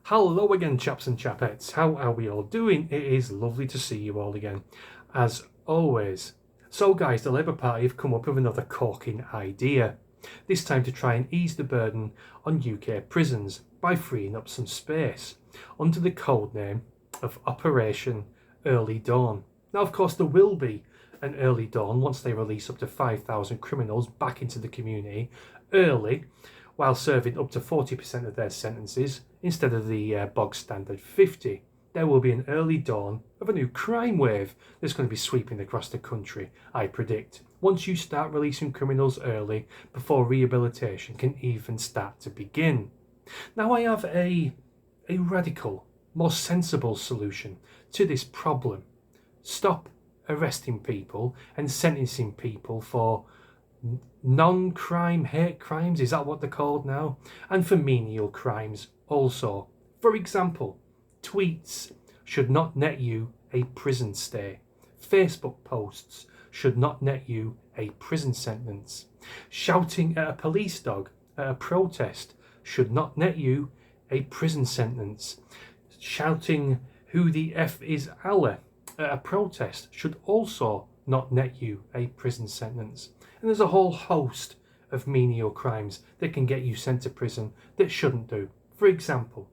Hello again, chaps and chapettes. How are we all doing? It is lovely to see you all again, as always. So guys, the Labour Party have come up with another corking idea, this time to try and ease the burden on UK prisons by freeing up some space, under the code name of Operation Early Dawn. Now, of course, there will be an early dawn once they release up to 5,000 criminals back into the community early, while serving up to 40% of their sentences instead of the bog standard 50. There will be an early dawn of a new crime wave that's going to be sweeping across the country, I predict, once you start releasing criminals early before rehabilitation can even start to begin. Now, I have a radical, more sensible solution to this problem. Stop arresting people and sentencing people for non-crime hate crimes, is that what they're called now? And for menial crimes also. For example, tweets should not net you a prison stay. Facebook posts should not net you a prison sentence. Shouting at a police dog at a protest should not net you a prison sentence. Shouting "Who the F is Allah" at a protest should also not net you a prison sentence. And there's a whole host of menial crimes that can get you sent to prison that shouldn't do. For example,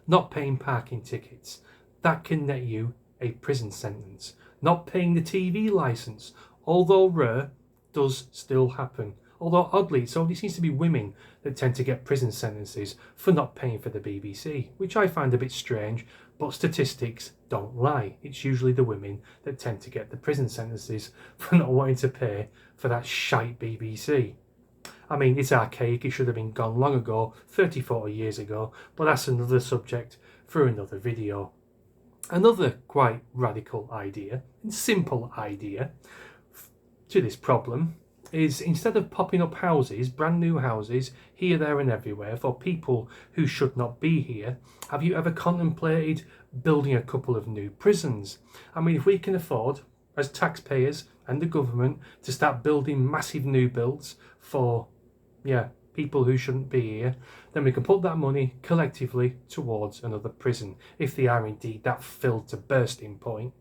not paying parking tickets, that can net you a prison sentence. Not paying the TV licence, although rare, does still happen. Although oddly, it only seems to be women that tend to get prison sentences for not paying for the BBC, which I find a bit strange, but statistics don't lie. It's usually the women that tend to get the prison sentences for not wanting to pay for that shite BBC. I mean, it's archaic, it should have been gone long ago, 30, 40 years ago, but that's another subject for another video. Another quite radical idea, and simple idea, to this problem is, instead of popping up houses, brand new houses, here, there and everywhere for people who should not be here, have you ever contemplated building a couple of new prisons? I mean, if we can afford, as taxpayers and the government, to start building massive new builds for, people who shouldn't be here, then we can put that money collectively towards another prison, if they are indeed that filled to bursting point.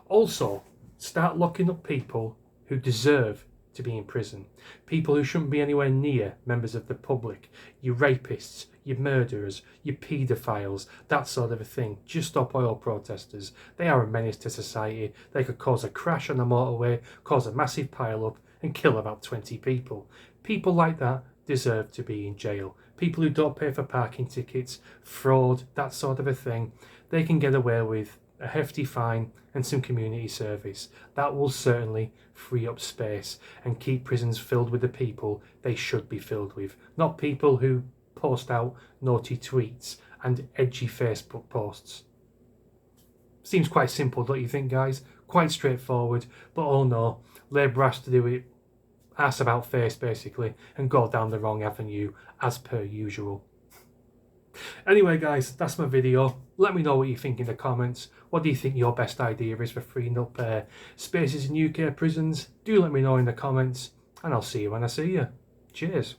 Also, start locking up people who deserve to be in prison. People who shouldn't be anywhere near members of the public. Your rapists, your murderers, your paedophiles, that sort of a thing. Just stop oil protesters. They are a menace to society. They could cause a crash on the motorway, cause a massive pile-up and kill about 20 people. People like that deserve to be in jail. People who don't pay for parking tickets, fraud, that sort of a thing, they can get away with a hefty fine and some community service. That will certainly free up space and keep prisons filled with the people they should be filled with, not people who post out naughty tweets and edgy Facebook posts. Seems quite simple, don't you think, guys? Quite straightforward, but oh no, Labour has to do it ass about face basically and go down the wrong avenue as per usual. Anyway guys, that's my video. Let me know what you think in the comments. What do you think your best idea is for freeing up spaces in UK prisons? Do let me know in the comments, and I'll see you when I see you. Cheers.